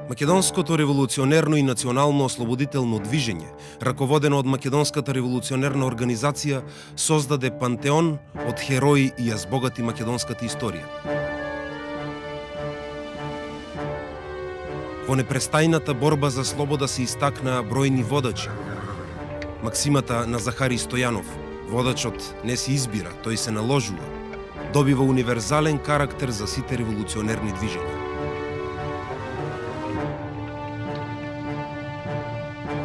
Македонското револуционерно и национално ослободително движење, раководено од Македонската револуционерна организација, создаде пантеон од херои и ја збогати македонската историја. Во непрестајната борба за слобода се истакнаа бројни водачи. Максимата на Захари Стојанов, водачот не се избира, тој се наложува, добива универзален карактер за сите револуционерни движења.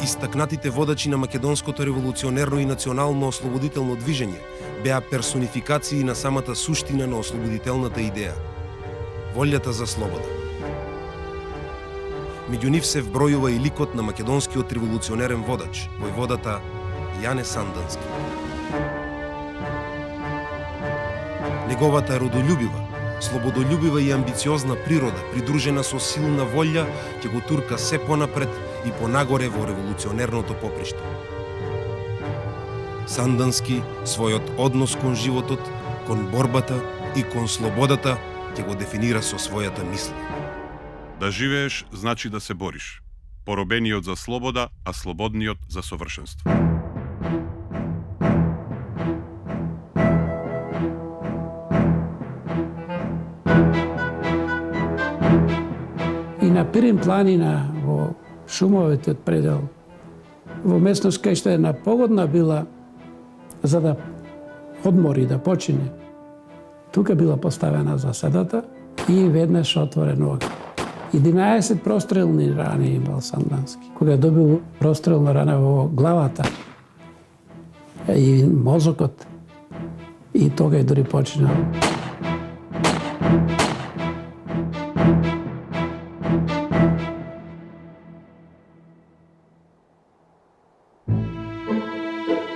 Истакнатите водачи на македонското револуционерно и национално ослободително движење беа персонификации на самата суштина на ослободителната идеја – волјата за слобода. Меѓу нив се вбројува и ликот на македонскиот револуционерен водач, војводата Јане Сандански. Неговата родолюбива, слободолюбива и амбициозна природа, придружена со силна волја, ќе го турка се понапред и понагоре во револуционерното поприште. Сандански својот однос кон животот, кон борбата и кон слободата ќе го дефинира со својата мисла. Да живееш значи да се бориш. Поробениот за слобода, а слободниот за совршенство. И на Пирин планина, во шумовите од предел, во местност кај што една погодна била за да одмори, да почине. Тука била поставена заседата и веднаш отворен оган. 11 прострелни рани имал Сандански. Кога добил прострелна рана во главата и мозокот, и тога дури починал.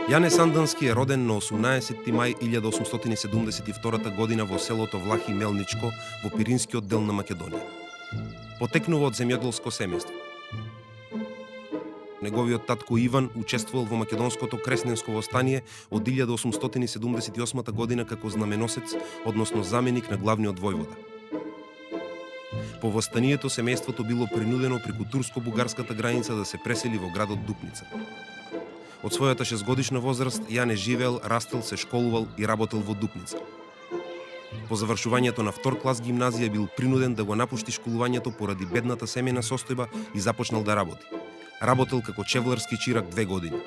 Јане Сандански е роден на 18 мај 1872 година во селото Влахи Мелничко во Пиринскиот дел на Македонија. Потекнува од земјоделско семејство. Неговиот татко Иван учествувал во македонското кресненско востание од 1878 година како знаменосец, односно заменик на главниот војвода. По востанието семејството било принудено преку турско-бугарската граница да се пресели во градот Дупница. Од својата 6-годишна возраст Јане живеел, растел, се школувал и работел во Дупница. По завршувањето на втор клас гимназија бил принуден да го напушти школувањето поради бедната семејна состојба и започнал да работи. Работел како чевларски чирак 2 години.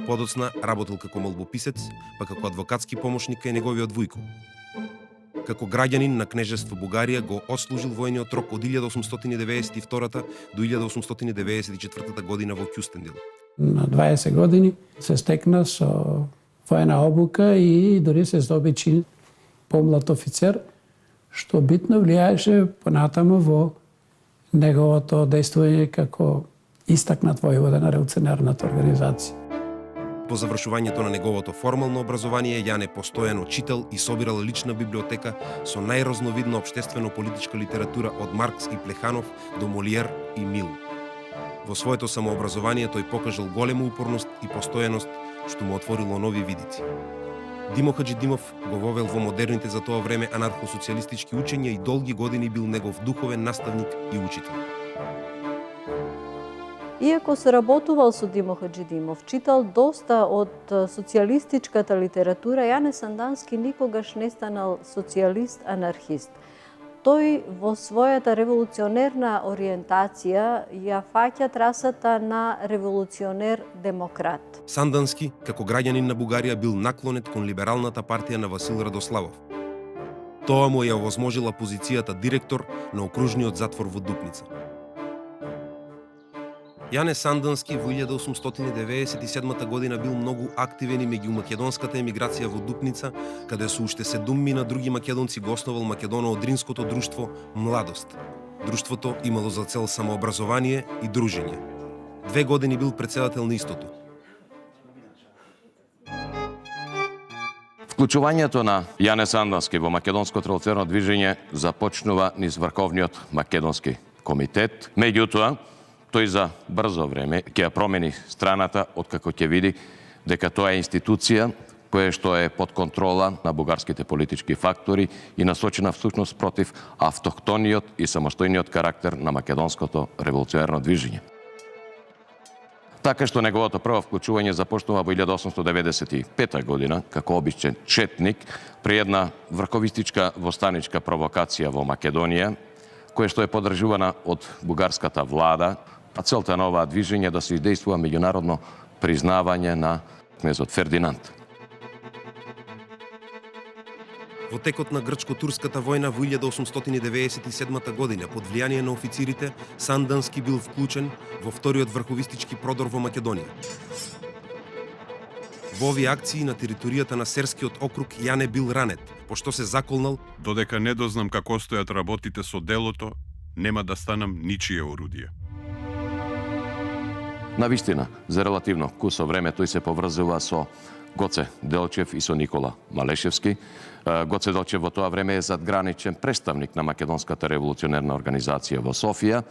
Подоцна работел како молбописец, па како адвокатски помошник кај неговиот вујко. Како граѓанин на кнежество Бугарија го отслужил војниот рок од 1892 до 1894 година во Кјустендил. На 20 години се стекна со воена обука и дори се здоби чин помлад офицер, што битно влијаеше понатаму во неговото действување како истакнат војвода на револуционерната организација. По завршувањето на неговото формално образование, Јане постојано читал и собирал лична библиотека со најразновидна општествено-политичка литература од Маркс и Плеханов до Молиер и Мил. Во своето самообразование тој покажал голема упорност и постојаност, што му отворило нови видици. Димо Хаџидимов го вовел во модерните за тоа време анархосоцијалистички учења и долги години бил негов духовен наставник и учител. Иако соработувал со Димо Хаџидимов, читал доста од социјалистичката литература, Јане Сандански никогаш не станал социјалист-анархист. Тој во својата револуционерна ориентација ја фаќа трасата на револуционер-демократ. Сандански, како граѓанин на Бугарија, бил наклонет кон либералната партија на Васил Радославов. Тоа му ја овозможила позицијата директор на окружниот затвор во Дупница. Јане Сандански во 1897 година бил многу активен и меѓу македонската емиграција во Дупница, каде со уште 7 други македонци го основал македоно-одринското друштво Младост. Друштвото имало за цел самообразование и дружење. 2 години бил претседател на истото. Вклучувањето на Јане Сандански во македонското револуционерно движење започнува низ Врховниот македонски комитет. Меѓутоа, тој за брзо време ќе ја промени страната откако ќе види дека тоа е институција кое што е под контрола на бугарските политички фактори и насочена всушност против автохтониот и самостојниот карактер на македонското револуционерно движење. Така што неговото прво вклучување започнува во 1895 година како обичен четник при една врховистичка востаничка провокација во Македонија, која што е поддржувана од бугарската влада, а целта на оваа движење да се издействува меѓународно признавање на кнезот Фердинанд. Во текот на грчко-турската војна во 1897 година под влијание на официрите, Сандански бил вклучен во вториот врховистички продор во Македонија. Во овие акции на територијата на Серскиот округ Јане бил ранет, пошто се заколнал. Додека не дознам како стојат работите со делото, нема да станам ничие орудие. Навистина, за релативно кусо време тој се поврзува со Гоце Делчев и со Никола Малешевски. Гоце Делчев во тоа време е задграничен представник на Македонската револуционерна организација во Софија.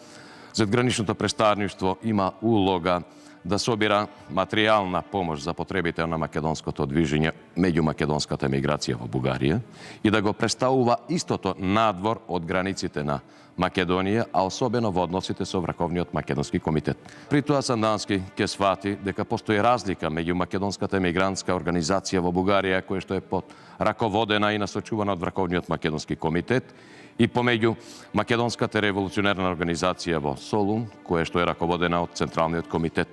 Задграничното представништво има улога да собира материјална помош за потребите на македонското движење меѓу македонската емиграција во Бугарија и да го представува истото надвор од границите на Македонија, а особено во односите со Врховниот македонски комитет. При тоа Сандански ќе свати дека постои разлика меѓу македонската емигрантска организација во Бугарија, која што е под раководена и насочувана од Врховниот македонски комитет, и помеѓу Македонската револуционерна организација во Солун, која што е раководена од Централниот комитет.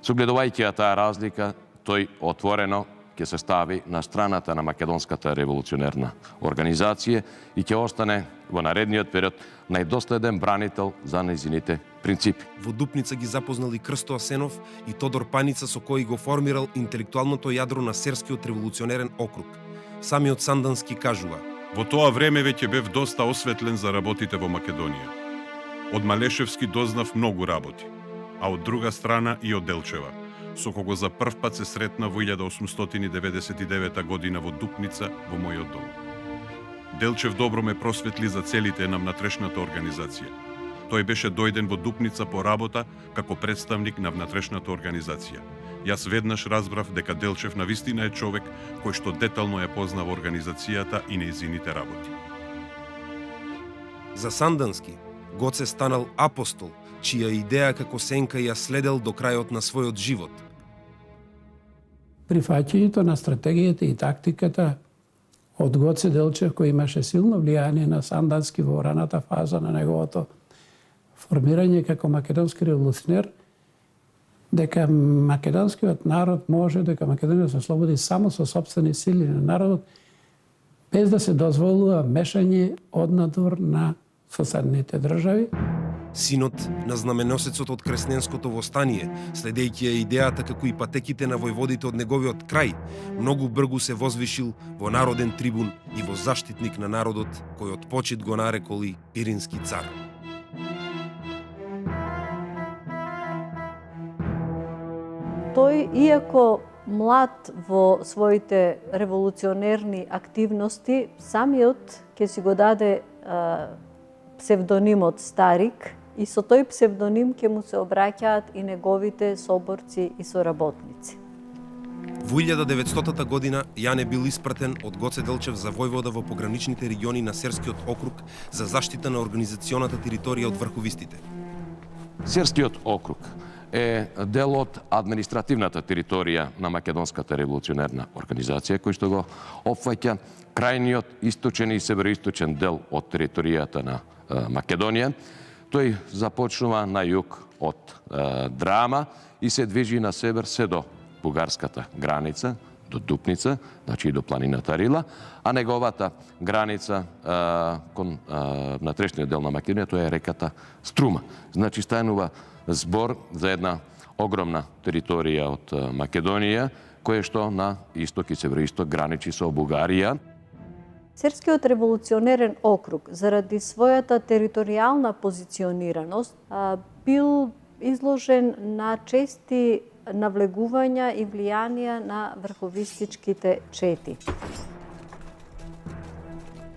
Согледувајќи таа разлика, тој отворено ќе се стави на страната на Македонската револуционерна организација и ќе остане во наредниот период најдоследен бранител за нејзините принципи. Во Дупница ги запознал и Крсто Асенов и Тодор Паница, со кои го формирал интелектуалното јадро на Серскиот револуционерен округ. Самиот Сандански кажува: Во тоа време веќе бев доста осветлен за работите во Македонија. Од Малешевски дознав многу работи, а од друга страна и од Делчева, со кого за прв пат се сретна во 1899 година во Дупница во мојот дом. Делчев добро ме просветли за целите на внатрешната организација. Тој беше дојден во Дупница по работа како представник на внатрешната организација. Јас веднаш разбрав дека Делчев навистина е човек кој што детално ја познава организацијата и нејзините работи. За Сандански, Гоце станал апостол, чија идеја како сенка ја следел до крајот на својот живот. Прифаќањето на стратегијата и тактиката од Гоце Делчев, кој имаше силно влијание на Сандански во раната фаза на неговото формирање како македонски револуционер, дека македонскиот народ може, дека Македонија се слободи само со сопствени сили на народот, без да се дозволува мешање однадвор на соседните држави. Синот на знаменосецот од Кресненското востание, следејќи ја идејата како и патеките на војводите од неговиот крај, многу бргу се возвишил во народен трибун и во заштитник на народот, кој од почит го нареколи Пирински цар. Тој, иако млад во своите револуционерни активности, самиот ќе си го даде псевдонимот Старик и со тој псевдоним ќе му се обраќаат и неговите соборци и соработници. Во 1900 година Јане бил испратен од Гоце Делчев за војвода во пограничните региони на Серскиот округ за заштита на организационата територија од врховистите. Серскиот округ е дел од административната територија на Македонската револуционерна организација, кој што го опфаќа крајниот источен и североисточен дел од територијата на Македонија. Тој започнува на југ од Драма и се движи на север се до бугарската граница, до Дупница, значи и до планината Рила, а неговата граница кон внатрешниот дел на Македонија, тоа е реката Струма. Значи станува збор за една огромна територија од Македонија, која што на исток и североисток граничи со Бугарија. Серскиот револуционерен округ, заради својата територијална позиционираност, бил изложен на чести навлегувања и влијанија на врховистичките чети.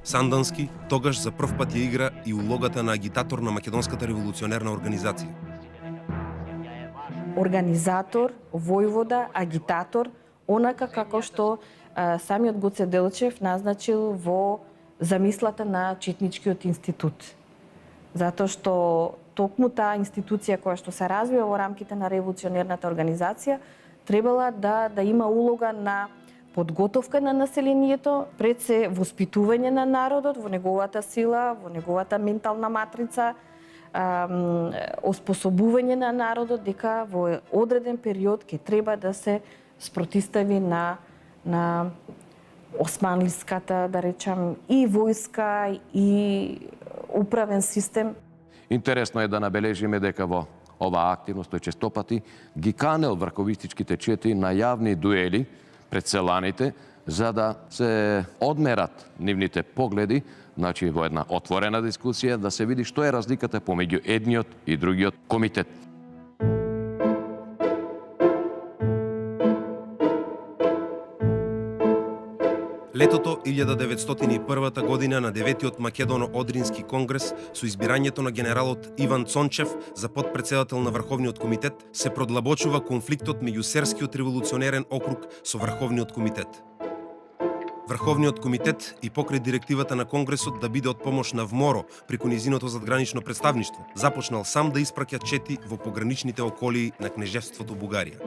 Сандански тогаш за прв пат ја игра и улогата на агитатор на Македонската револуционерна организација. Организатор, војвода, агитатор, онака како што самиот Гоце Делчев назначил во замислата на Четничкиот институт. Затоа што токму таа институција која што се развива во рамките на револуционерната организација требала да има улога на подготовка на населението, пред се воспитување на народот во неговата сила, во неговата ментална матрица, оспособување на народот дека во одреден период ќе треба да се спротистави на османлиската, да речам, и војска и управен систем. Интересно е да набележиме дека во оваа активност тој честопати ги канел врховистичките чети на јавни дуели пред селаните, за да се одмерат нивните погледи, значи во една отворена дискусија, да се види што е разликата помеѓу едниот и другиот комитет. Летото 1901 година на 9-тиот Македоно-Одрински конгрес со избирањето на генералот Иван Цончев за подпредседател на Врховниот комитет се продлабочува конфликтот меѓу Серскиот револуционерен округ со Врховниот комитет. Врховниот комитет и покрај директивата на Конгресот да биде од помош на ВМОРО преку низиното задгранично представништво, започнал сам да испраќа чети во пограничните околии на кнежевството Бугарија.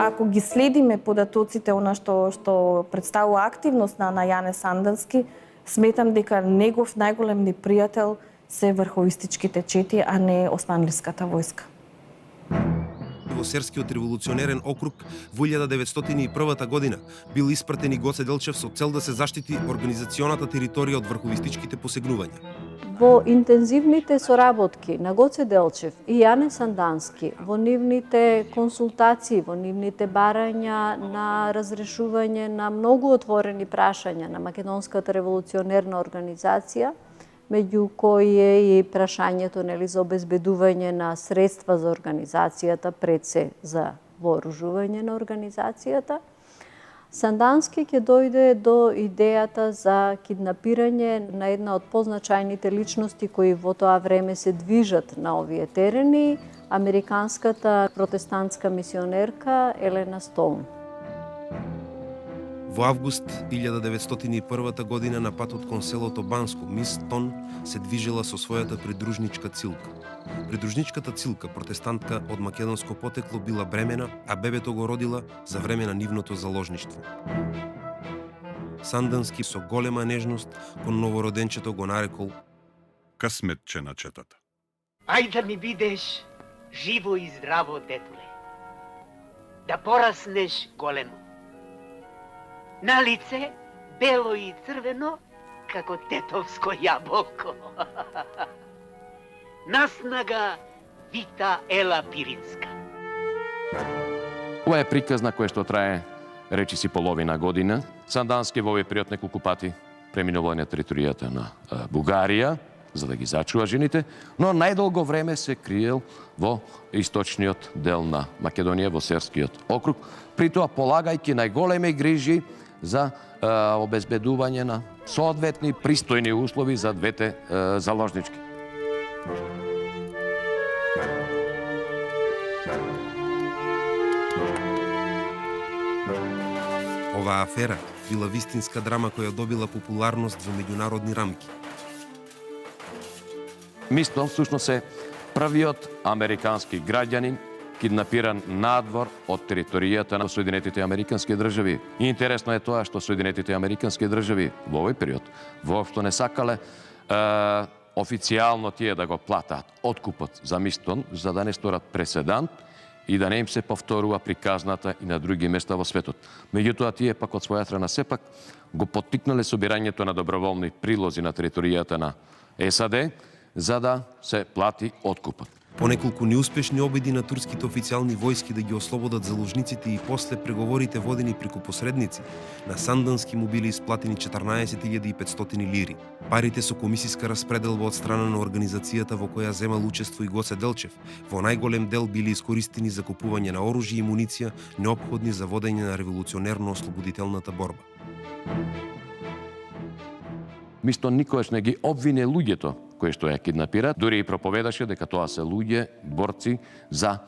Ако ги следиме податоците, она што представува активност на Јане Сандански, сметам дека негов најголем непријател се врховистичките чети, а не османлиската војска. Во Серскиот револуционерен округ во 1901 година бил испратен и Гоце Делчев со цел да се заштити организационата територија од врховистичките посегнувања. Во интензивните соработки на Гоце Делчев и Јане Сандански, во нивните консултации, во нивните барања на разрешување на многу отворени прашања на Македонската револуционерна организација, меѓу кои е и прашањето за обезбедување на средства за организацијата, пред се за вооружување на организацијата, Сандански ќе дојде до идејата за киднапирање на една од позначајните личности кои во тоа време се движат на овие терени, американската протестантска мисионерка Елена Стоун. Во август 1901 година на патот кон селото Банско, мис Тон се движела со својата придружничка Цилка. Придружничката Цилка, протестантка од македонско потекло, била бремена, а бебето го родила за време на нивното заложништво. Сандански со голема нежност кон новороденчето го нарекол Късметче на четата. Ајде да ми бидеш живо и здраво, детуле. Да пораснеш големо. На лице бело и црвено, како тетовско јаболко. Наснага Вита Ела Пиринска. Ова е приказна која што трае речиси половина година. Сандански во овој период неколку пати преминувал на територијата на Бугарија, за да ги зачува жените, но најдолго време се криел во источниот дел на Македонија, во Серскиот округ, при тоа полагајќи најголеми грижи за обезбедување на соодветни пристојни услови за двете заложнички. Оваа афера била вистинска драма која добила популарност во меѓународни рамки. Мистон всушност е првиот американски граѓанин киднапиран надвор од територијата на Соединетите Американски држави. И интересно е тоа што Соединетите Американски држави во овој период воопшто не сакале официјално тие да го платат откупот за Мистон, за да не сторат преседант и да не им се повторува приказната и на други места во светот. Меѓутоа, тие пак од своја страна сепак го поттикнале собирањето на доброволни прилози на територијата на САД, за да се плати откупот. По неколку неуспешни обиди на турските официјални војски да ги ослободат заложниците и после преговорите водени преку посредници, на Сандански му били исплатени 14.500 лири. Парите со комисиска распределба од страна на организацијата во која земал учество и Гоце Делчев, во најголем дел били искористени за купување на оружје и муниција неопходни за водење на револуционерно-ослободителната борба. Мистон никогаш не ги обвине луѓето кои што ја киднапира, дури и проповедаше дека тоа се луѓе борци за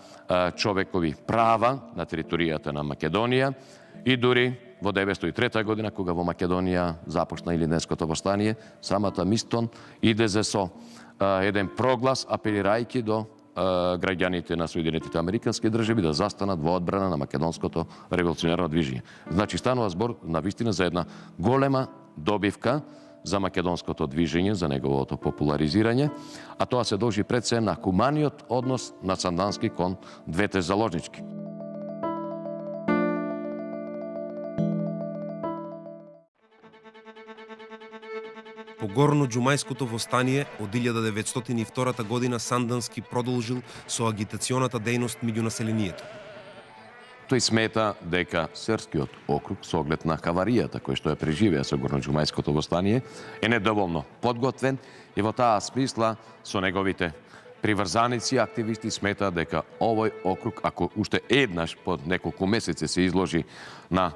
човекови права на територијата на Македонија И дури во 903 година, кога во Македонија започна Илинденското востание, самата Мистон иде со еден проглас апелирајќи до граѓаните на Соединетите Американски држави да застанат во одбрана на македонското револуционерно движење. Значи станува збор навистина за една голема добивка за македонското движење, за неговото популаризирање, а тоа се должи пред се на хуманиот однос на Сандански кон двете заложнички. По горно-џумајското востание од 1902 година Сандански продолжил со агитационата дејност меѓу населението. Тој смета дека Серскиот округ со оглед на хаваријата кој што ја преживеа со горно-џумајското востание е недоволно подготвен и во таа смисла со неговите приврзаници и активисти смета дека овој округ, ако уште еднаш под неколку месеци се изложи на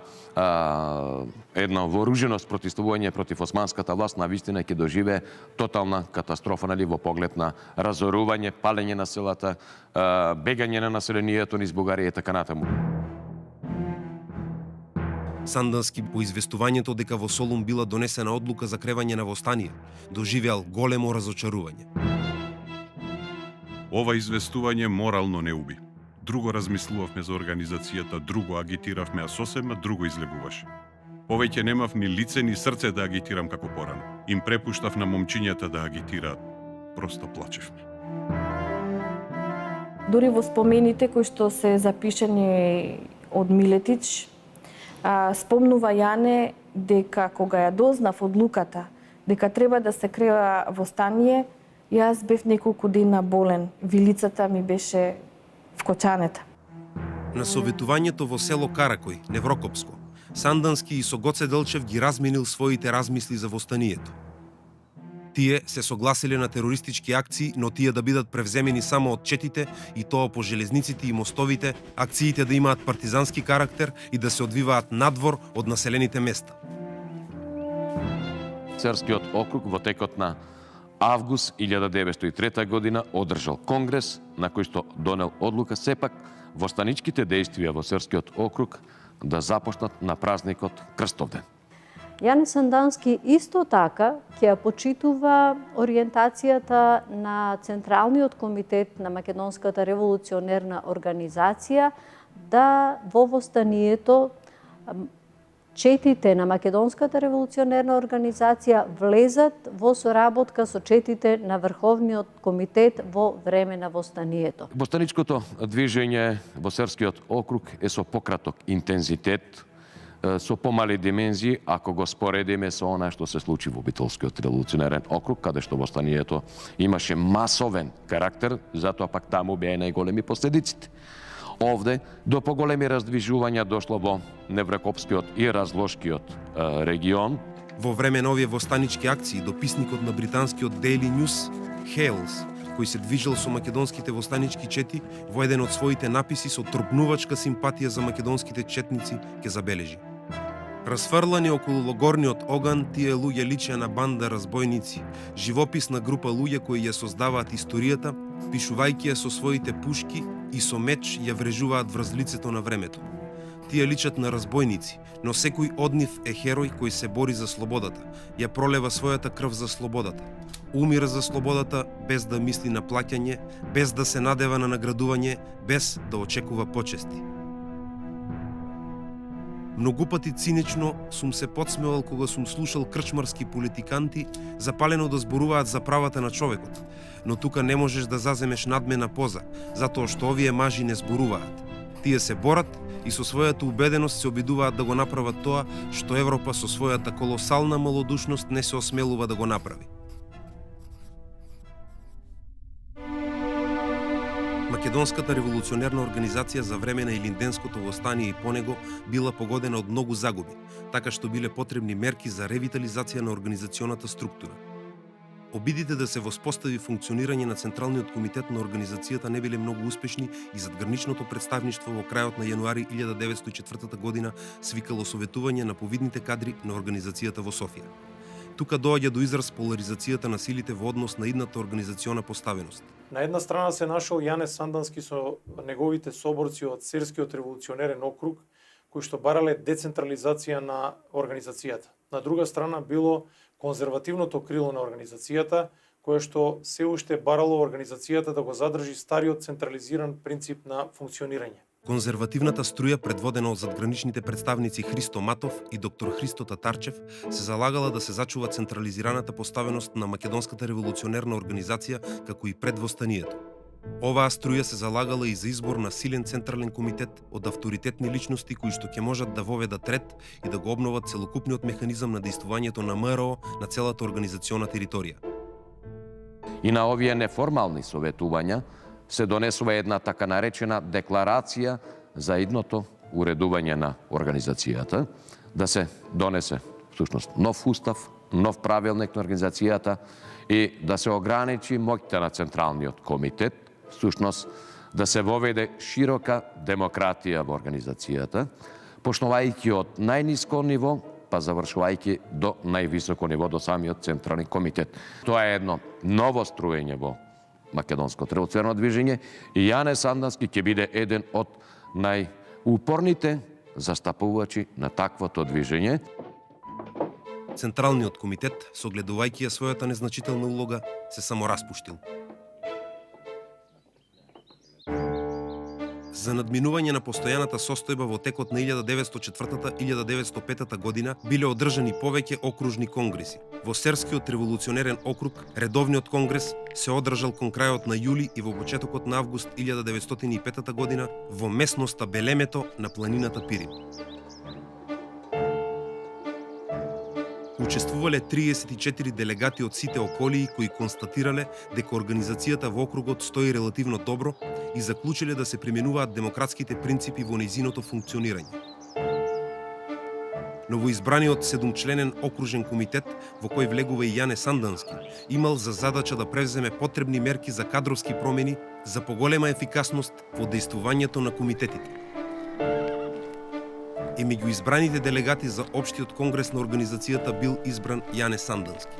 едно вооружено спротивствување против османската власт, навистина ќе доживее тотална катастрофа, нали, во поглед на разорување, палење на селата, бегање на населението низ Бугарија и така натаму. Сандански по известувањето дека во Солун била донесена одлука за кревање на востание, доживеал големо разочарување. Ова известување морално не уби. Друго размислувавме за организацијата, друго агитиравме, а сосема друго излегуваше. Повеќе немав ни лице ни срце да агитирам како порано. Им препуштав на момчињата да агитираат. Просто плачевме. Дури во спомените кои што се запишани од Милетич, спомнува Јане дека кога ја дознав одлуката дека треба да се крева востание, јас бев неколку дена болен. Вилицата ми беше вкочанета. На советувањето во село Каракој, Неврокопско, Сандански и со Гоце Делчев ги разменил своите размисли за востанието. Тие се согласиле на терористички акции, но тие да бидат превземени само од четите и тоа по железниците и мостовите, акциите да имаат партизански карактер и да се одвиваат надвор од населените места. Серскиот округ во текот на август 1903 година одржал конгрес на кој што донел одлука сепак востаничките дејствија во Серскиот округ да започнат на празникот Крстовден. Јане Сандански исто така ќе ја почитува ориентацијата на Централниот комитет на Македонската револуционерна организација да во востанието четите на Македонската револуционерна организација влезат во соработка со четите на Врховниот комитет во време на востанието. Востаничкото движење во Серскиот округ е со пократок интензитет, со помали димензии, ако го споредиме со она што се случи во Битолскиот револуционерен округ, каде што востанието имаше масовен карактер, затоа пак таму беа најголеми последиците. Овде до поголеми раздвижувања дошло во Неврокопскиот и Разложкиот регион. Во време на овие востанички акции, дописникот на британскиот Daily News, Хейлс, кој се движел со македонските востанички чети, во еден од своите написи со тргнувачка симпатија за македонските четници ќе забележи: разфрлани околу логорниот оган, тие луѓе личеа на банда разбойници, живописна група луѓе кои ја создаваат историјата, пишувајќи ја со своите пушки и со меч ја врежуваат врз лицето на времето. Тие личат на разбойници, но секој од нив е херој кој се бори за слободата, ја пролева својата крв за слободата. Умира за слободата без да мисли на плаќање, без да се надева на наградување, без да очекува почести. Многу пати цинично сум се подсмевал кога сум слушал крчмарски политиканти запалено да зборуваат за правата на човекот, но тука не можеш да заземеш надмена поза, затоа што овие мажи не зборуваат. Тие се борат и со својата убеденост се обидуваат да го направат тоа што Европа со својата колосална малодушност не се осмелува да го направи. Македонската револуционерна организација за време на Илинденското востание и по него била погодена од многу загуби, така што биле потребни мерки за ревитализација на организационата структура. Обидите да се воспостави функционирање на Централниот комитет на организацијата не биле многу успешни и задграничното представништво во крајот на јануари 1904 година свикало советување на повидните кадри на организацијата во Софија. Тука доаѓа до израз поларизацијата на силите во однос на идната организациона поставеност. На една страна се нашол Јане Сандански со неговите соборци од Серскиот револуционерен округ, кои што барале децентрализација на организацијата. На друга страна било конзервативното крило на организацијата, кое што се уште барало организацијата да го задржи стариот централизиран принцип на функционирање. Конзервативната струја, предводена од задграничните представници Христо Матов и доктор Христо Татарчев, се залагала да се зачува централизираната поставеност на Македонската револуционерна организација, како и пред востанието. Оваа струја се залагала и за избор на силен централен комитет од авторитетни личности кои што ќе можат да воведат ред и да го обноват целокупниот механизам на дејствувањето на МРО на целата организациона територија. И на овие неформални советувања се донесува една така наречена декларација за идното уредување на организацијата, да се донесе всушност нов устав, нов правилник на организацијата и да се ограничи моќта на Централниот комитет, всушност да се воведе широка демократија во организацијата, почнувајќи од најниско ниво, па завршувајќи до највисоко ниво, до самиот Централен комитет. Тоа е едно ново струење во македонското револуционерно движење и Јане Сандански ќе биде еден од најупорните застапувачи на таквото движење. Централниот комитет, согледувајќи ја својата незначителна улога, се самораспуштил. За надминување на постојаната состојба во текот на 1904-1905 година биле одржани повеќе окружни конгреси. Во Серскиот револуционерен округ, редовниот конгрес се одржал кон крајот на јули и во почетокот на август 1905 година во местноста Белемето на планината Пирин. Учествувале 34 делегати од сите околии кои констатирале дека организацијата во округот стои релативно добро и заклучиле да се применуваат демократските принципи во нејзиното функционирање. Новоизбраниот 7-членен окружен комитет, во кој влегува и Јане Сандански, имал за задача да превземе потребни мерки за кадровски промени за поголема ефикасност во дејствувањето на комитетите. И меѓу избраните делегати за Општиот конгрес на организацијата бил избран Јане Сандански.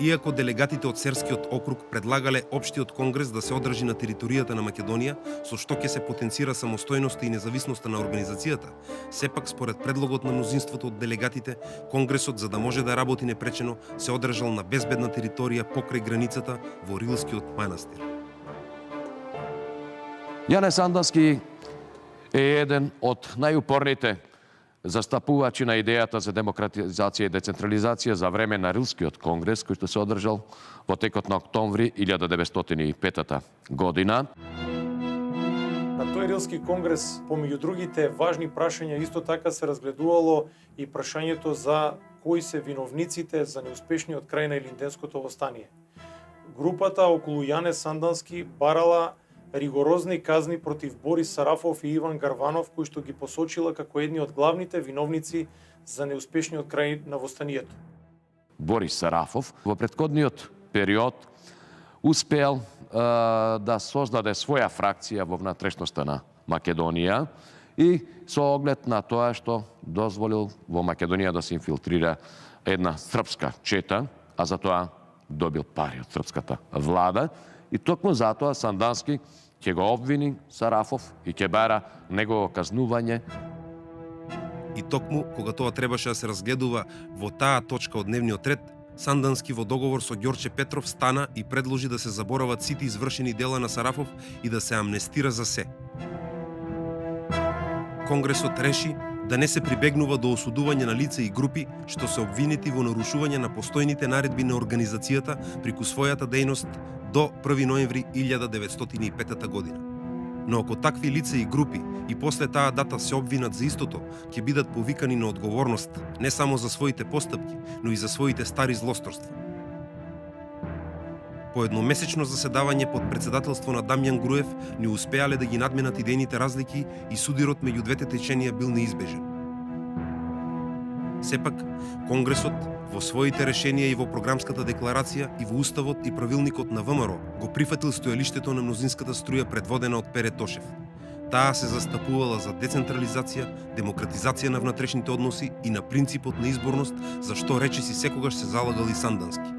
Иако делегатите од Серскиот округ предлагале Општиот конгрес да се одржи на територијата на Македонија, со што ќе се потенцира самостојноста и независноста на организацијата, сепак според предлогот на мнозинството од делегатите, конгресот, за да може да работи непречено, се одржал на безбедна територија покрај границата во Рилскиот манастир. Јане Сандански е еден од најупорните застапувачи на идејата за демократизација и децентрализација за време на Рилскиот конгрес, кој што се одржал во текот на октомври 1905 година. На тој Рилски конгрес, помеѓу другите важни прашања, исто така се разгледувало и прашањето за кои се виновниците за неуспешниот крај на Илинденското востание. Групата околу Јане Сандански барала ригорозни казни против Борис Сарафов и Иван Гарванов, кои што ги посочила како едни од главните виновници за неуспешниот крај на востанието. Борис Сарафов во претходниот период успеал да создаде своја фракција во внатрешноста на Македонија и со оглед на тоа што дозволил во Македонија да се инфилтрира една српска чета, а за тоа добил пари од српската влада. И токму затоа Сандански ќе го обвини Сарафов и ќе бара негово казнување. И токму, кога тоа требаше да се разгледува во таа точка од дневниот ред, Сандански во договор со Ѓорче Петров стана и предложи да се заборават сите извршени дела на Сарафов и да се амнестира за се. Конгресот реши да не се прибегнува до осудување на лица и групи што се обвинети во нарушување на постојните наредби на организацијата преку својата дејност до 1 ноември 1905 година. Но ако такви лица и групи и после таа дата се обвинат за истото, ќе бидат повикани на одговорност не само за своите постапки, но и за своите стари злосторства. По едномесечно заседавање под председателство на Дамјан Груев не успеале да ги надменат идејните разлики и судирот меѓу двете теченија бил неизбежен. Сепак, Конгресот во своите решенија и во програмската декларација и во уставот и правилникот на ВМРО го прифатил стојалиштето на мнозинската струја предводена од Пере Тошев. Таа се застапувала за децентрализација, демократизација на внатрешните односи и на принципот на изборност, за што речиси секогаш се залагал и Сандански.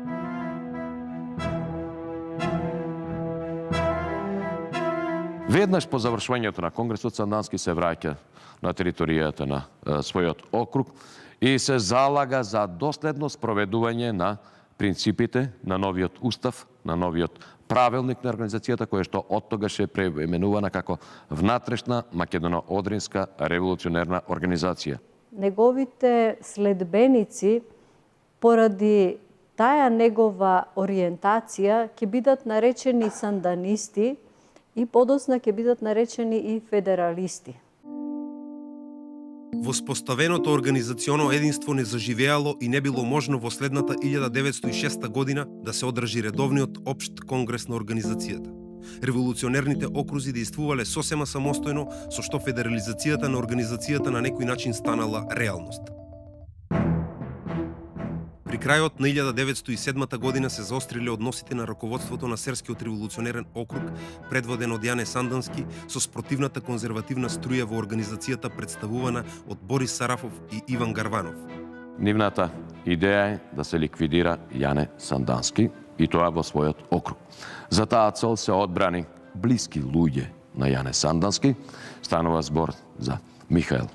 Веднаш по завршувањето на Конгресот, Сандански се враќа на територијата на својот округ и се залага за доследно спроведување на принципите на новиот устав, на новиот правилник на организацијата, која што од тогаш е преименувана како Внатрешна македоно-одринска револуционерна организација. Неговите следбеници, поради таа негова ориентација, ќе бидат наречени санданисти и подосна ќе бидат наречени и федералисти. Воспоставеното организационо единство не заживеало и не било можно во следната 1906 година да се одржи редовниот општ конгрес на организацијата. Револуционерните окрузи действувале сосема самостојно, со што федерализацијата на организацијата на некој начин станала реалност. При крајот на 1907 година се заостриле односите на раководството на Серскиот револуционерен округ, предводен од Јане Сандански, со спротивната конзервативна струја во организацијата представувана од Борис Сарафов и Иван Гарванов. Нивната идеја е да се ликвидира Јане Сандански и тоа во својот округ. За таа цел се одбрани блиски луѓе на Јане Сандански. Станува збор за Михаил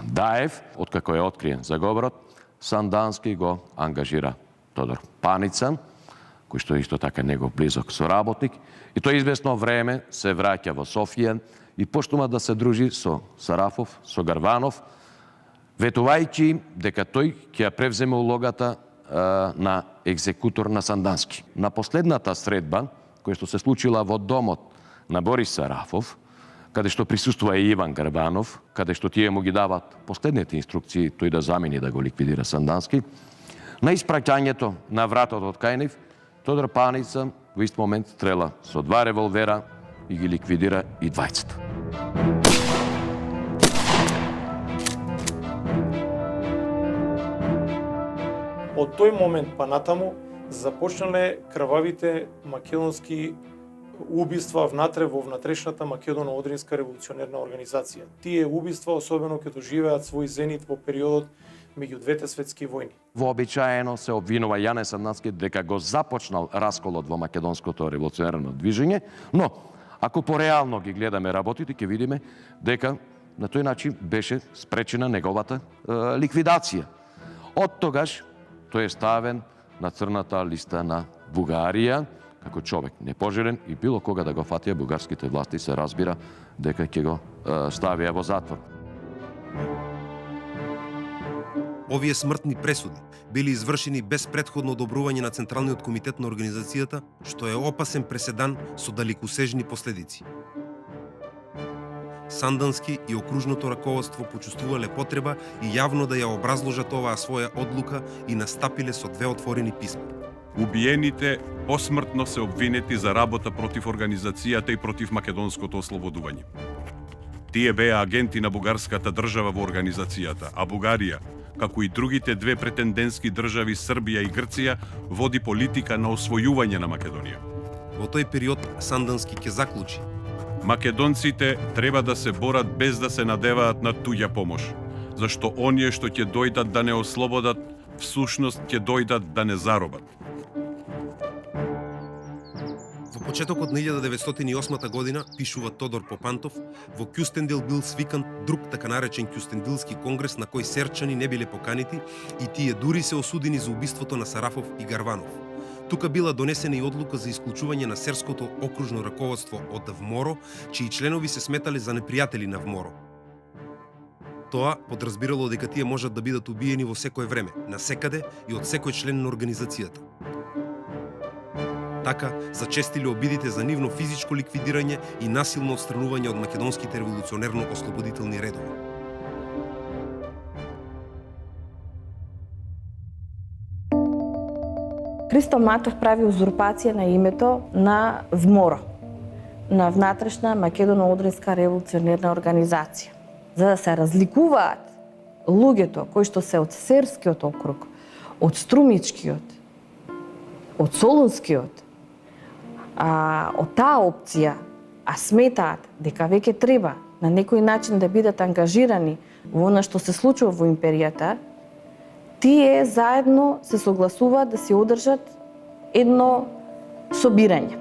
Даев, откако е откриен заговорот. Сандански го ангажира Тодор Паница, кој што исто така негов близок соработник, и тој известно време се враќа во Софија и почнува да се дружи со Сарафов, со Гарванов, ветувајќи дека тој ќе ја превземе улогата на екзекутор на Сандански. На последната средба, која што се случила во домот на Борис Сарафов, каде што присуствува и Иван Гарванов, каде што тие му ги дават последните инструкции тој да замени да го ликвидира Сандански, на испраќањето на вратот од кај нив, Тодор Паница во ист момент стрела со 2 револвера и ги ликвидира и двајцата. Од тој момент па натаму започнале крвавите македонски убиства внатре во внатрешната македоно-одринска револуционерна организација. Тие убиства особено ќе доживеат свој зенит во периодот меѓу двете светски војни. Вообичаено се обвинува Јане Сандански дека го започнал расколот во македонското револуционерно движење, но ако пореално ги гледаме работите, ќе видиме дека на тој начин беше спречена неговата ликвидација. Од тогаш тој е ставен на црната листа на Бугарија, како човек непожелен и било кога да го фатија бугарските власти се разбира дека ќе го ставија во затвор. Овие смртни пресуди били извршени без претходно одобрување на Централниот комитет на организацијата, што е опасен преседан со далекосежни последици. Сандански и окружното раководство почувствувале потреба и јавно да ја образложат оваа своја одлука и настапиле со 2 отворени писма. Убиените посмртно се обвинети за работа против организацијата и против македонското ослободување. Тие беа агенти на бугарската држава во организацијата, а Бугарија, како и другите 2 претендентски држави Србија и Грција, води политика на освојување на Македонија. Во тој период Сандански ќе заклучи: македонците треба да се борат без да се надеваат на туѓа помош, зашто оние што ќе дојдат да не ослободат, всушност ќе дојдат да не заробат. Во почетокот на 1908 година, пишува Тодор Попантов, во Кјустендил бил свикан друг така наречен Кјустендилски конгрес на кој серчани не биле поканити и тие дури се осудени за убиството на Сарафов и Гарванов. Тука била донесена и одлука за исклучување на серското окружно раководство од ВМОРО, чии членови се сметале за непријатели на ВМОРО. Тоа подразбирало дека тие можат да бидат убиени во секое време, на секаде и од секој член на организацијата. Така, зачестиле обидите за нивно физичко ликвидирање и насилно отстранување од македонските револуционерно-ослободителни редови. Христо Матов прави узурпација на името на ВМОРО, на Внатрешна македоно-одринска револуционерна организација, за да се разликуваат луѓето кои што се од Серскиот округ, од Струмичкиот, од Солунскиот, од таа опција, а сметаат дека веќе треба на некој начин да бидат ангажирани во она што се случува во империјата, тие заедно се согласуваат да се одржат едно собирање.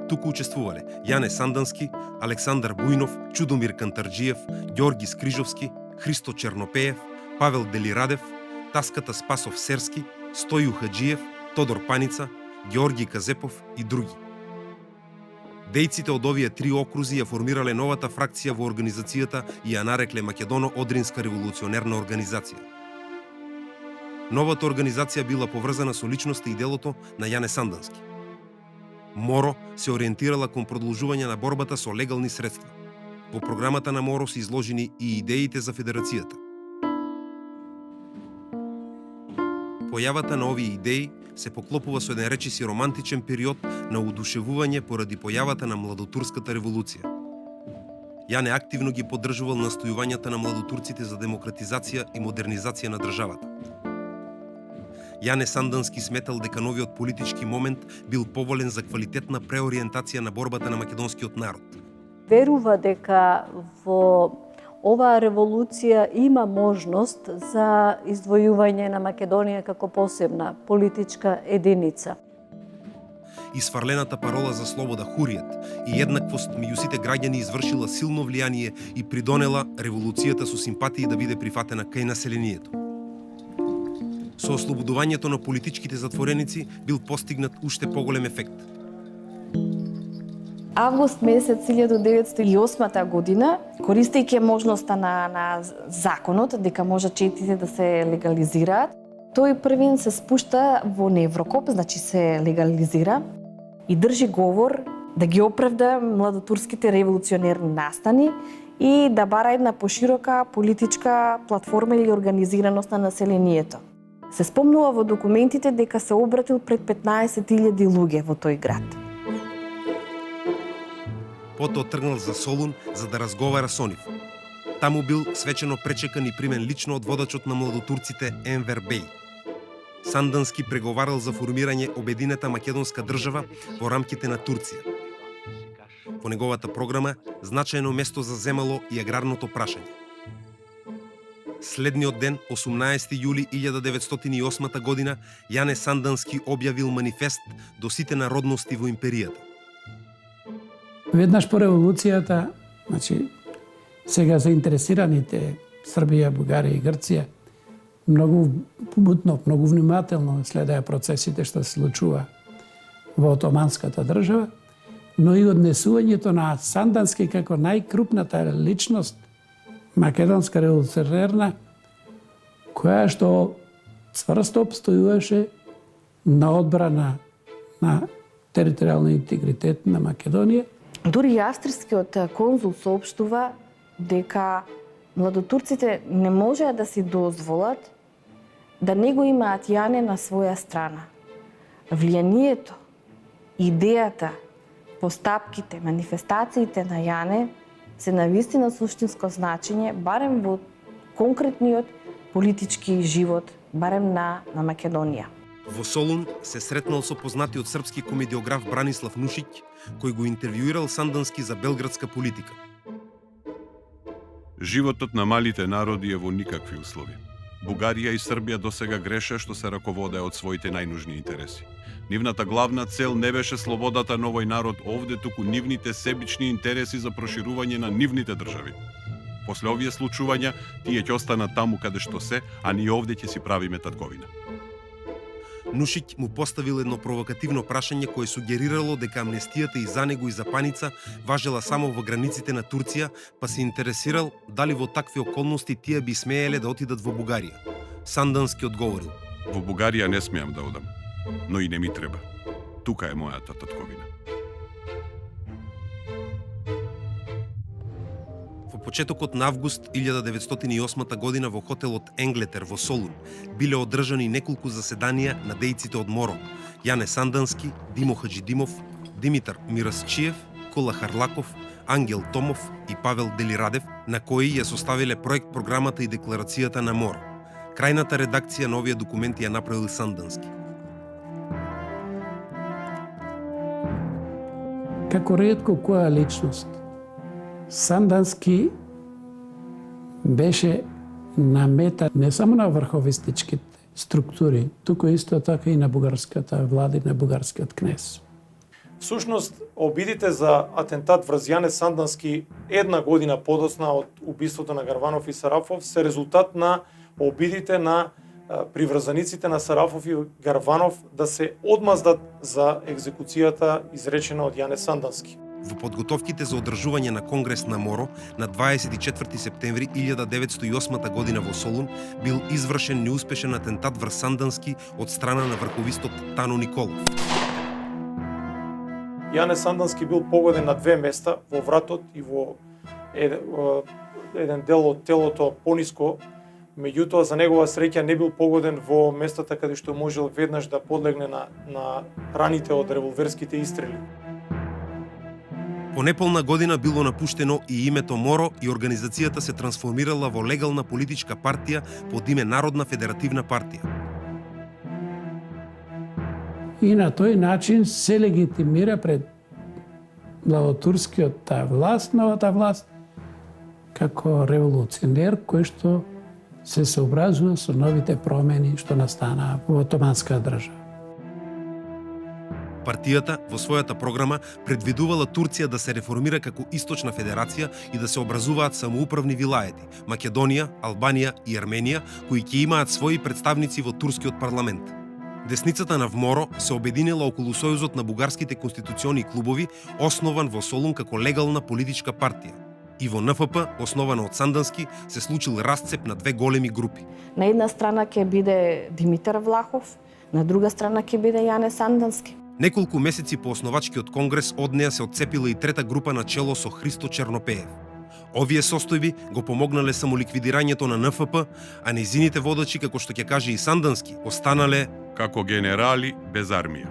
туку учествувале Јане Сандански, Александар Бујнов, Чудомир Кантарджиев, Ѓорги Скрижовски, Христо Чернопеев, Павел Делирадев, Таската Спасов Серски, Стоју Хаджиев, Тодор Паница, Ѓорги Казепов и други. Дејците од овие три окрузи ја формирале новата фракција во организацијата и ја нарекле Македоно-Одринска револуционерна организација. Новата организација била поврзана со личноста и делото на Јане Сандански. МОРО се ориентирала кон продолжување на борбата со легални средства. Во програмата на МОРО се изложени и идеите за федерацијата. Појавата на овие идеи се поклопува со еден речиси романтичен период на удушевување поради појавата на младотурската револуција. Јане активно ги поддржувал настојувањата на младотурците за демократизација и модернизација на државата. Јане Сандански сметал дека новиот политички момент бил поволен за квалитетна преориентација на борбата на македонскиот народ. Верува дека во оваа револуција има можност за издвојување на Македонија како посебна политичка единица. Исфарлената парола за слобода, хуријат и еднаквост меѓу сите граѓани извршила силно влијание и придонела револуцијата со симпатии да биде прифатена кај населението. Со ослободувањето на политичките затвореници бил постигнат уште поголем ефект. Август месец 1908 година, користејќи можноста на законот дека може четите да се легализираат, тој првин се спушта во Неврокоп, значи се легализира и држи говор да ги оправда младотурските револуционерни настани и да бара една поширока политичка платформа или организираност на населението. Се спомнува во документите дека се обратил пред 15.000 луѓе во тој град. Потоа тргнал за Солун за да разговара со нив. Таму бил свечено пречекан и примен лично од водачот на младотурците Енвер Беј. Сандански преговарал за формирање обединета македонска држава во рамките на Турција. Во неговата програма значајно место заземало и аграрното прашање. Следниот ден, 18 јули 1908 година, Јане Сандански објавил манифест до сите народности во империјата. Веднаш по револуцијата, значи, сега заинтересираните Србија, Бугарија и Грција многу мутно, многу внимателно следеа процесите што се случува во Отоманската држава, но и однесувањето на Сандански како најкрупната личност македонска револуционерна, која што цврсто обстојуваше на одбрана на територијален интегритет на Македонија. Дури и австрискиот конзул соопштува дека младотурците не можеа да си дозволат да не го имаат Јане на своја страна. Влијанието, идејата, постапките, манифестациите на Јане се навистина суштинско значење, барем во конкретниот политички живот, барем на Македонија. Во Солун се сретнал со познатиот српски комедиограф Бранислав Нушиќ, кој го интервјуирал Сандански за белградска политика. Животот на малите народи е во никакви услови. Бугарија и Србија досега греше што се раководеа од своите најнужни интереси. Нивната главна цел не беше слободата на овој народ овде, туку нивните себични интереси за проширување на нивните држави. После овие случувања, тие ќе останат таму каде што се, а ние овде ќе си правиме татковина. Нушиќ му поставил едно провокативно прашање кое сугерирало дека амнестијата и за него и за Паница важела само во границите на Турција, па се интересирал дали во такви околности тие би смееле да отидат во Бугарија. Сандански одговорил: Во Бугарија не смеам да одам, но и не ми треба. Тука е мојата татковина. Во почетокот на август 1908 година во хотелот Енглетер во Солун биле одржани неколку заседанија на дејците од МОРО: Јане Сандански, Димо Хаджидимов, Димитар Мирасчиев, Кола Харлаков, Ангел Томов и Павел Делирадев, на кои ја составиле проект програмата и декларацијата на МОРО. Крајната редакција на овие документи ја направил Сандански. Како ретко која личност, Сандански беше на мета не само на врховистичките структури, туку исто така и на бугарската влада и на бугарскиот кнез. Всушност, обидите за атентат врз Јане Сандански една година подоцна од убиството на Гарванов и Сарафов се резултат на обидите на приврзаниците на Сарафов и Гарванов да се одмаздат за екзекуцијата изречена од Јане Сандански. Во подготовките за одржување на Конгрес на Моро на 24 септември 1908 година во Солун бил извршен неуспешен атентат врз Сандански од страна на врховистот Тано Николов. Јане Сандански бил погоден на две места, во вратот и во еден дел од телото пониско, меѓутоа за негова среќа не бил погоден во местата каде што можел веднаш да подлегне на раните од револверските истрели. По неполна година било напуштено и името Моро и организацијата се трансформирала во легална политичка партија под име Народна федеративна партија. И на тој начин се легитимира пред младотурскиот власт, новата власт, како револуционер кој што се сообразува со новите промени што настанаа во Отоманска држава. Партијата во својата програма предвидувала Турција да се реформира како Источна федерација и да се образуваат самоуправни вилаети – Македонија, Албанија и Арменија, кои ќе имаат своји представници во турскиот парламент. Десницата на ВМОРО се обединила околу Сојузот на бугарските конституциони клубови, основан во Солун како легална политичка партија. И во НФП, основана од Сандански, се случил расцеп на две големи групи. На една страна ќе биде Димитар Влахов, на друга страна ќе биде Јане Сандански. Неколку месеци по основачкиот конгрес од неа се отцепила и трета група на чело со Христо Чернопеев. Овие состојби го помогнале само ликвидирањето на НФП, а нејзините водачи, како што ќе каже и Сандански, останале како генерали без армија.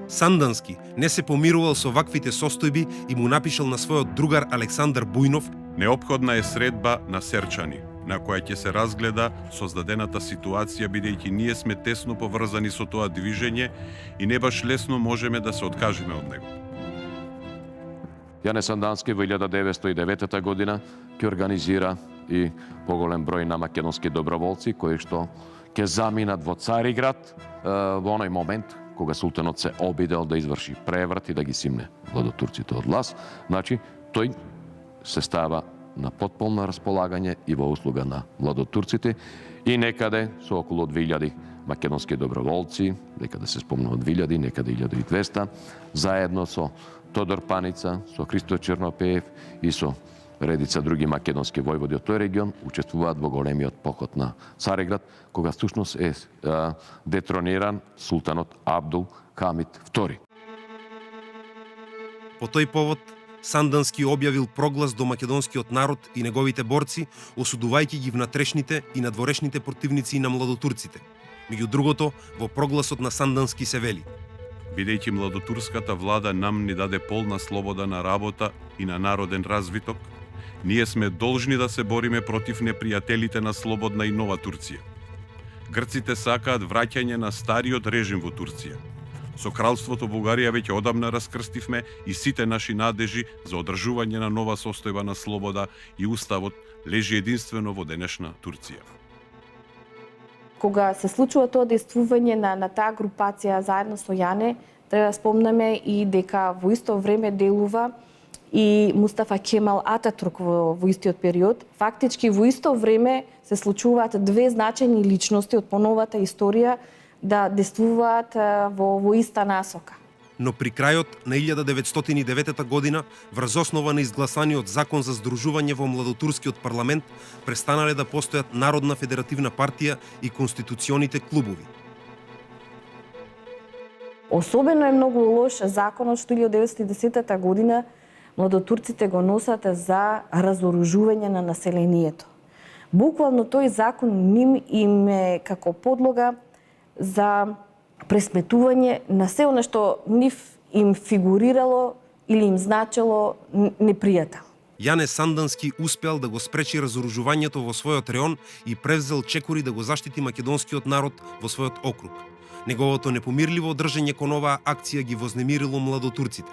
Сандански не се помирувал со ваквите состојби и му напишал на својот другар Александар Бујнов: Неопходна е средба на Серчани, на која ќе се разгледа создадената ситуација, бидејќи ние сме тесно поврзани со тоа движење и не баш лесно можеме да се откажеме од него. Јане Сандански во 1909 година ќе организира и поголем број на македонски доброволци кои што ќе заминат во Цариград во оној момент кога султанот се обидел да изврши преврат и да ги симне владотурците од власт. Значи, тој се става на потполно располагање и во услуга на владотурците и некаде со околу 2000 македонски доброволци, некаде се спомнува 2000, некаде 1200, заедно со Тодор Паница, со Христо Чернопеев и со редица други македонски војводи од тој регион учествуваат во големиот поход на Цариград, кога всушност е детрониран султанот Абдул Хамид II. По тој повод, Сандански објавил проглас до македонскиот народ и неговите борци, осудувајќи ги внатрешните и надворешните противници на младотурците. Меѓу другото, во прогласот на Сандански се вели: Бидејќи младотурската влада нам ни даде полна слобода на работа и на народен развиток, ние сме должни да се бориме против непријателите на слободна и нова Турција. Грците сакаат враќање на стариот режим во Турција. Со кралството Бугарија веќе одамна раскрстивме и сите наши надежи за одржување на нова состојба на слобода и уставот лежи единствено во денешна Турција. Кога се случува тоа действување на таа групација заедно со Јане, треба да спомнеме и дека во исто време делува и Мустафа Кемал Ататурк во истиот период. Фактички во исто време се случуваат две значајни личности од поновата историја да действуваат во иста насока. Но при крајот на 1909 година, врз основа на изгласаниот закон за здружување во младотурскиот парламент, престанале да постојат Народна федеративна партија и конституционите клубови. Особено е многу лош законот што 1910 година младотурците го носат за разоружување на населението. Буквално тој закон им е како подлога за пресметување на се она што нив им фигурирало или им значело непријател. Јане Сандански успеал да го спречи разоружувањето во својот реон и превзел чекори да го заштити македонскиот народ во својот округ. Неговото непомирливо држење кон оваа акција ги вознемирило младотурците.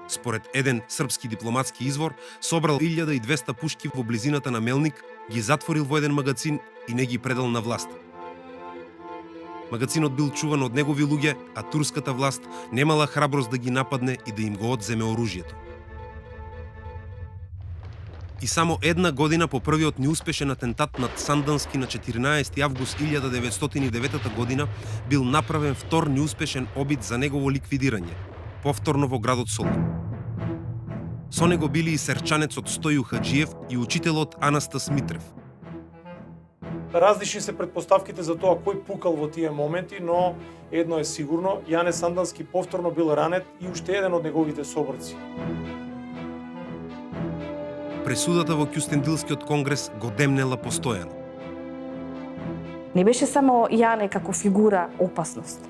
Според еден српски дипломатски извор, собрал 1200 пушки во близината на Мелник, ги затворил во еден магазин и не ги предал на власт. Магацинот бил чуван од негови луѓе, а турската власт немала храброст да ги нападне и да им го одземе оружјето. И само една година по првиот неуспешен атентат над Сандански на 14 август 1909 година бил направен втор неуспешен обид за негово ликвидирање, повторно во градот Солун. Со него били и серчанецот Стоју Хаджиев и учителот Анастас Митрев. Различни се претпоставките за тоа кој пукал во тие моменти, но едно е сигурно, Јане Сандански повторно бил ранет и уште еден од неговите соборци. Пресудата во Кюстендилскиот конгрес го демнела постојано. Не беше само Јане како фигура опасност.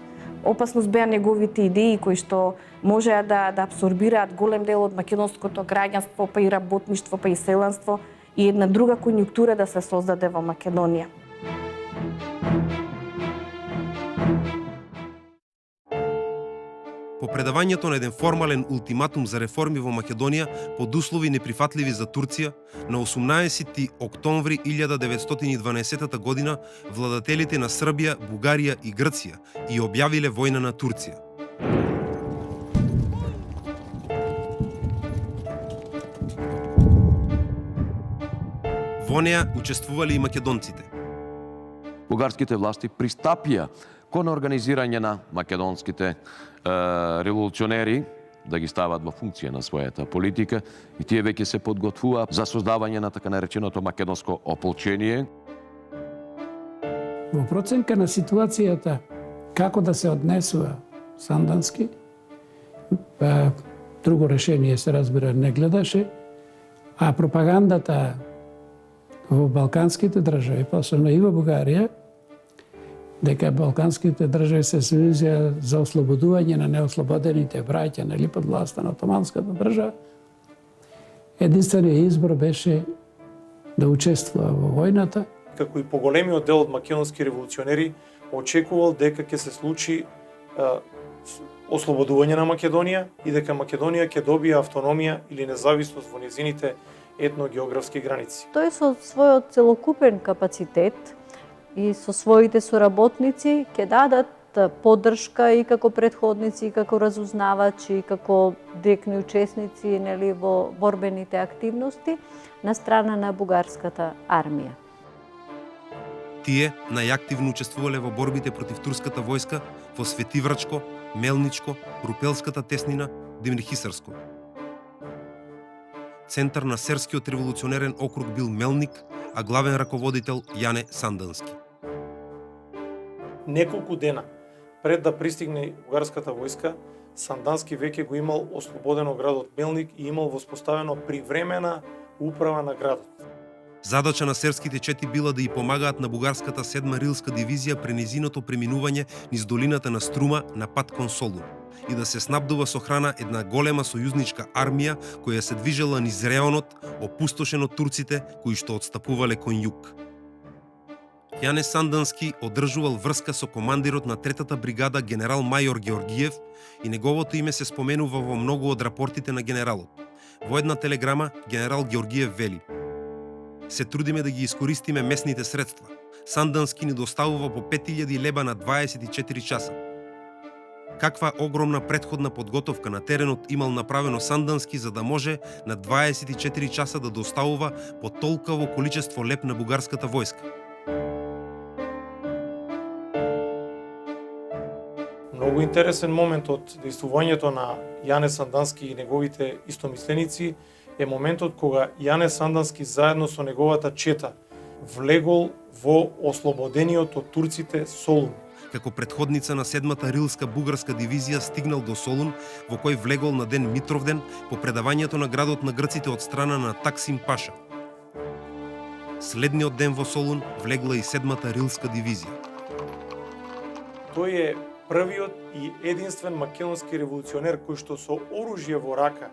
Опасност беа неговите идеи кои што можеа да абсорбираат голем дел од македонското граѓанство, па и работништво, па и селанство и една друга конјунктура да се создаде во Македонија. По предавањето на еден формален ултиматум за реформи во Македонија под услови неприфатливи за Турција, на 18 октомври 1912 година владателите на Србија, Бугарија и Грција и објавиле војна на Турција. Во неа учествувале и македонците. Бугарските власти пристапија кон организирање на македонските револуционери да ги стават во функција на својата политика и тие веќе се подготвува за создавање на така нареченото македонско ополчение. Во проценка на ситуацијата како да се однесува Сандански, друго решение се разбира не гледаше, а пропагандата во балканските држави, посебно и во Бугарија, дека балканските држави се сојузија за ослободување на неослободените браќа, нели, под власта на Отоманската држава, единствениот избор беше да учествува во војната. Како и поголемиот дел од македонски револуционери очекувал дека ќе се случи ослободување на Македонија и дека Македонија ќе добие автономија или независност во незините етногеографски граници. Тој со својот целокупен капацитет и со своите соработници ќе дадат поддршка и како претходници, и како разузнавачи, и како директни учесници, нели, во борбените активности на страна на бугарската армија. Тие најактивно учествувале во борбите против турската војска во Светиврачко, Мелничко, Рупелската теснина, Демирхисарско. Центар на Серскиот револуционерен округ бил Мелник, а главен раководител Јане Сандански. Неколку дена пред да пристигне бугарската војска, Сандански веќе го имал ослободено градот Мелник и имал воспоставено привремена управа на градот. Задача на серските чети била да ја помагаат на бугарската 7 рилска дивизија при низиното преминување низ долината на Струма на пат кон Солун и да се снабдува со храна една голема сојузничка армија која се движела низ реонот, опустошен од турците кои што отстапувале кон југ. Јане Сандански одржувал врска со командирот на 3-та бригада генерал мајор Георгиев и неговото име се споменува во многу од рапортите на генералот. Во една телеграма генерал Георгиев вели: "Се трудиме да ги искористиме местните средства. Сандански ни доставува по 5000 леба на 24 часа. Каква огромна претходна подготовка на теренот имал направено Сандански за да може на 24 часа да доставува по толкаво количество леб на бугарската војска." Многу интересен момент од дејствувањето на Јане Сандански и неговите истомисленици е моментот кога Јане Сандански заедно со неговата чета влегол во ослободениот од турците Солун. Како претходница на 7-та рилска бугарска дивизија стигнал до Солун, во кој влегол на ден Митровден по предавањето на градот на грците од страна на Таксим Паша. Следниот ден во Солун влегла и 7-та рилска дивизија. Тој е првиот и единствен македонски револуционер кој што со оружје во рака,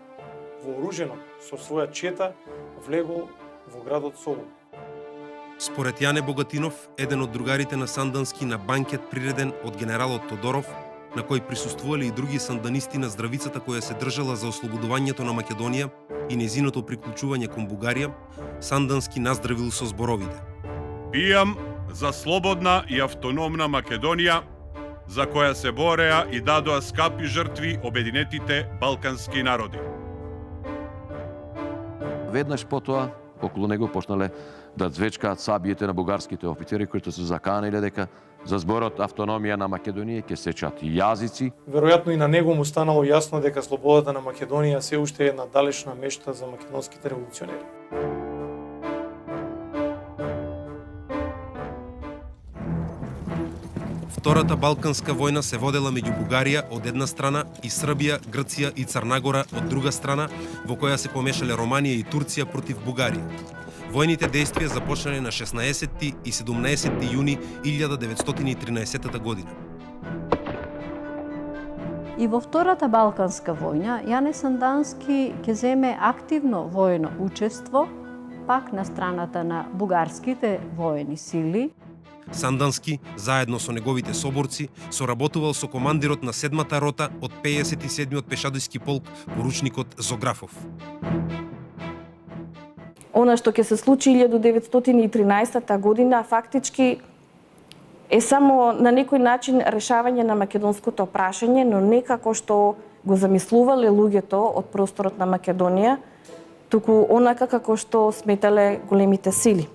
вооружено со своја чета, влегол во градот Солун. Според Јане Богатинов, еден од другарите на Сандански на банкет приреден од генералот Тодоров, на кој присуствувале и други санданисти на здравицата која се држала за ослободувањето на Македонија и незиното приклучување кон Бугарија, Сандански наздравил со зборовите: "Пијам за слободна и автономна Македонија за која се бореа и дадоа скапи жртви обединетите балкански народи. Веднаш потоа, околу него почнале да звечкаат сабиите на бугарските офицери кои се заканиле дека за зборот автономија на Македонија ќе сечат јазици. Веројатно и на него му станало јасно дека слободата на Македонија се уште е една далечна мечта за македонските револуционери. Втората Балканска војна се водела меѓу Бугарија од една страна и Србија, Грција и Црнагора од друга страна, во која се помешале Романија и Турција против Бугарија. Војните дејствија започнале на 16 и 17 јуни 1913 година. И во Втората Балканска војна, Јане Сандански ќе земе активно војно учество, пак на страната на бугарските воени сили. Сандански, заедно со неговите соборци, соработувал со командирот на 7-та рота од 57-от пешадијски полк, поручникот Зографов. Она што ќе се случи 1913 година фактички е само на некој начин решавање на македонското прашање, но не како што го замислувале луѓето од просторот на Македонија, туку онака како што сметале големите сили.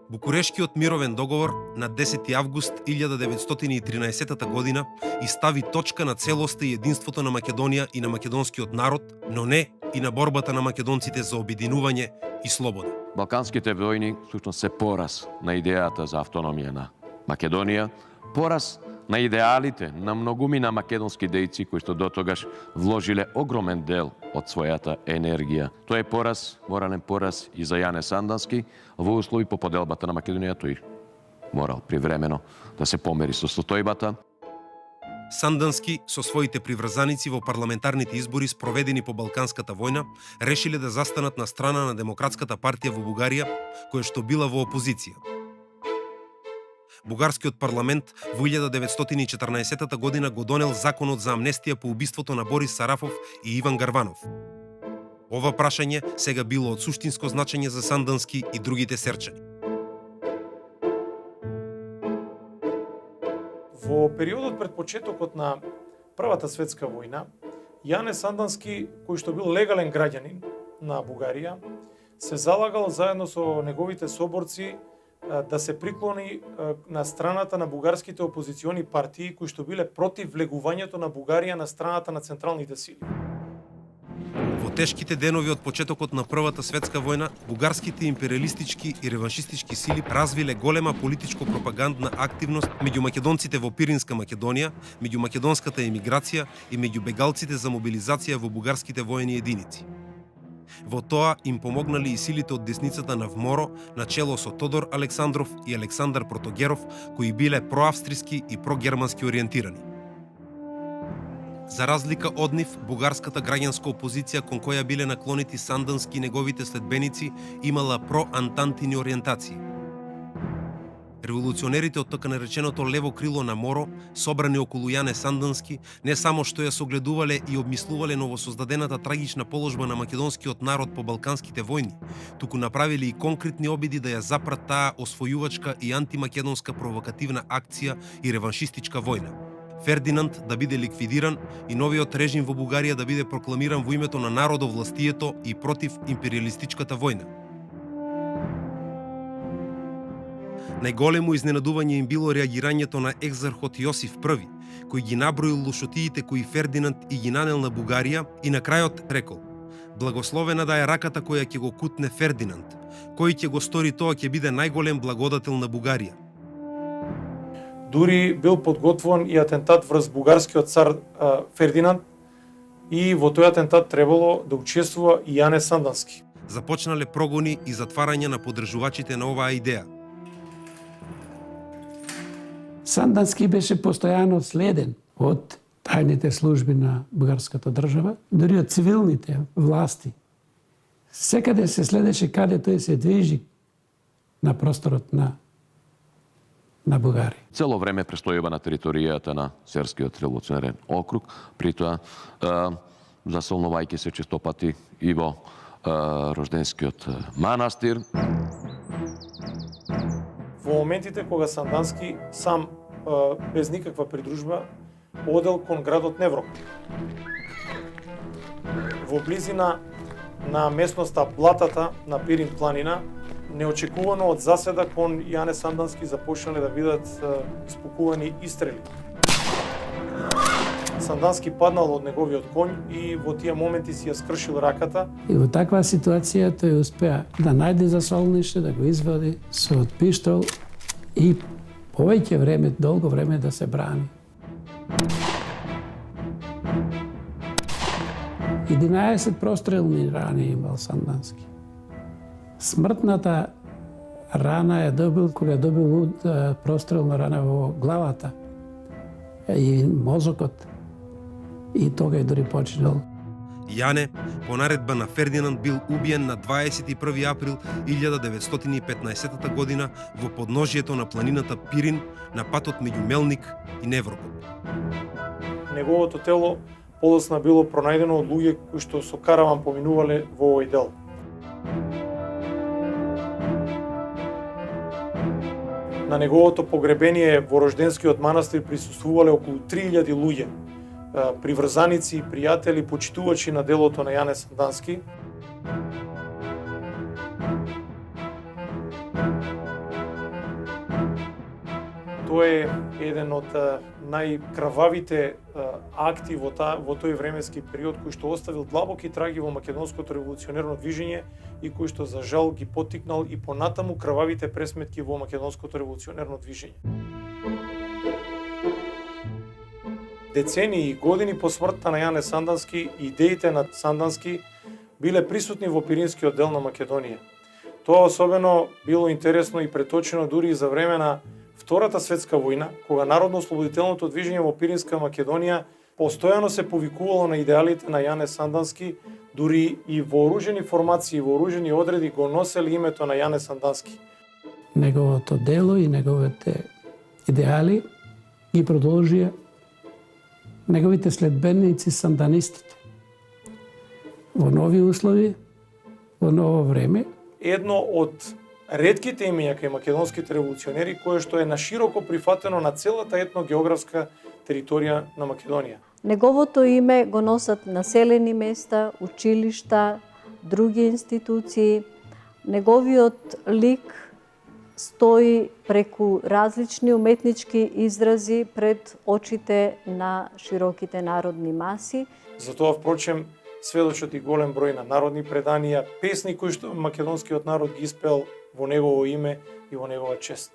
Букурешкиот мировен договор на 10 август 1913 година стави точка на целоста и единството на Македонија и на македонскиот народ, но не и на борбата на македонците за обединување и слобода. Балканските војни всушност се пораз на идејата за автономија на Македонија, пораз на идеалите на многумина македонски дејци кои што дотогаш вложиле огромен дел од својата енергија. Тоа е пораз, морален пораз и за Јане Сандански во услови по поделбата на Македонија, тој морал привремено да се помери со состојбата. Сандански со своите приврзаници во парламентарните избори спроведени по Балканската војна решиле да застанат на страна на Демократската партија во Бугарија, која што била во опозиција. Бугарскиот парламент во 1914 година го донел законот за амнестија по убиството на Борис Сарафов и Иван Гарванов. Ова прашање сега било од суштинско значење за Сандански и другите серчани. Во периодот пред почетокот на Првата светска војна, Јане Сандански, кој што бил легален граѓанин на Бугарија, се залагал заедно со неговите соборци да се приклони на страната на бугарските опозициони партии кои што биле против влегувањето на Бугарија на страната на централните сили. Во тешките денови од почетокот на Првата светска војна, бугарските империалистички и реваншистички сили развиле голема политичко-пропагандна активност меѓу македонците во Пиринска Македонија, меѓу македонската емиграција и меѓу бегалците за мобилизација во бугарските воени единици. Во тоа им помогнали и силите од десницата на ВМОРО, начело со Тодор Александров и Александар Протогеров, кои биле проавстриски и прогермански ориентирани. За разлика од нив, бугарската граѓанска опозиција кон која биле наклонети Сандански и неговите следбеници имала проантантини ориентации. Револуционерите од така нареченото лево крило на МОРО, собрани околу Јане Сандански, не само што ја согледувале и обмислувале новосоздадената трагична положба на македонскиот народ по балканските војни, туку направиле и конкретни обиди да ја запрат таа освојувачка и антимакедонска провокативна акција и реваншистичка војна. Фердинанд да биде ликвидиран и новиот режим во Бугарија да биде прокламиран во името на народовластието и против империалистичката војна. Најголемо изненадување им било реагирањето на екзархот Јосиф I, кој ги наброил лушотиите кои Фердинанд и ги нанел на Бугарија и на крајот рекол: "Благословена да е раката која ќе го кутне Фердинанд, кој ќе го стори тоа ќе биде најголем благодател на Бугарија." Дури бил подготвуван и атентат врз бугарскиот цар Фердинанд и во тој атентат требало да учествува и Јане Сандански. Започнале прогони и затварање на поддржувачите на оваа идеја. Сандански беше постојано следен од тајните служби на бугарската држава, дури од цивилните власти. Секаде се следеше каде тој се движи на просторот на Бугарија. Цело време престојува на територијата на Серскиот револуционерен округ, при тоа засолнувајќи се честопати и во Рожденскиот манастир. Во моментите кога Сандански сам без никаква придружба одел кон градот Неврок. Во близина на местноста Блатата на Пирин планина, неочекувано од заседа кон Јане Сандански започнале да бидат испукувани истрели. Сандански паднал од неговиот конј и во тие моменти си ја скршил раката. И во таква ситуација тој успеа да најде засолниште, да го извади со пиштол и повеќе време, долго време да се брани. 11 прострелни рани имал Сандански. Смртната рана е добил кога добил прострелна рана во главата и мозокот. И тога е дори починал. Јане, по наредба на Фердинанд, бил убиен на 21 април 1915 година во подножјето на планината Пирин на патот меѓу Мелник и Неврокоп. Неговото тело подоцна било пронајдено од луѓе кои што со караван поминувале во овој дел. На неговото погребение во Рожденскиот манастир присуствувале околу 3000 луѓе, приврзаници, пријатели, почитувачи на делото на Јане Сандански. Тоа е еден од најкрававите акти во тој временски период кој што оставил длабоки траги во македонското револуционерно движење и кој што за жал ги поттикнал и понатаму крававите пресметки во македонското револуционерно движење. Децении и години по смртта на Јане Сандански, идеите на Сандански биле присутни во Пиринскиот дел на Македонија. Тоа особено било интересно и преточено дури и за време на Втората светска војна, кога народно-ослободителното движење во Пиринска Македонија постојано се повикувало на идеалите на Јане Сандански, дури и вооружени формации, вооружени одреди го носели името на Јане Сандански. Неговото дело и неговите идеали ги продолжија неговите следбеници санданистите. Во нови услови, во ново време. Едно од ретките имења кај македонските револуционери кое што е нашироко прифатено на целата етногеографска територија на Македонија. Неговото име го носат населени места, училишта, други институции. Неговиот лик стои преку различни уметнички изрази пред очите на широките народни маси. Затоа, впрочем, сведочат и голем број на народни преданија, песни кои што македонскиот народ ги испеал во негово име и во негова чест.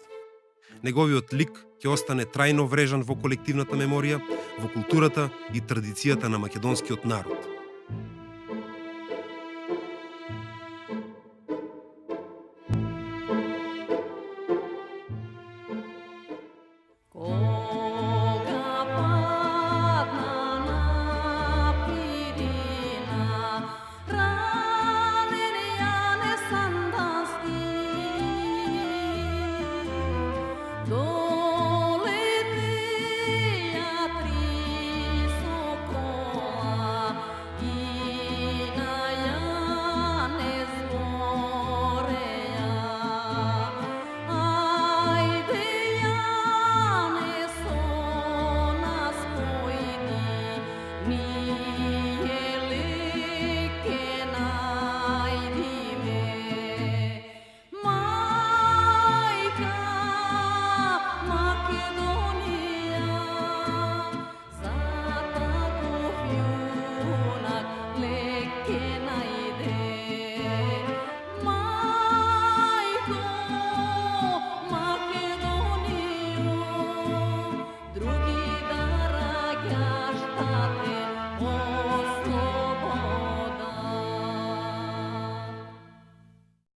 Неговиот лик ќе остане трајно врежан во колективната меморија, во културата и традицијата на македонскиот народ.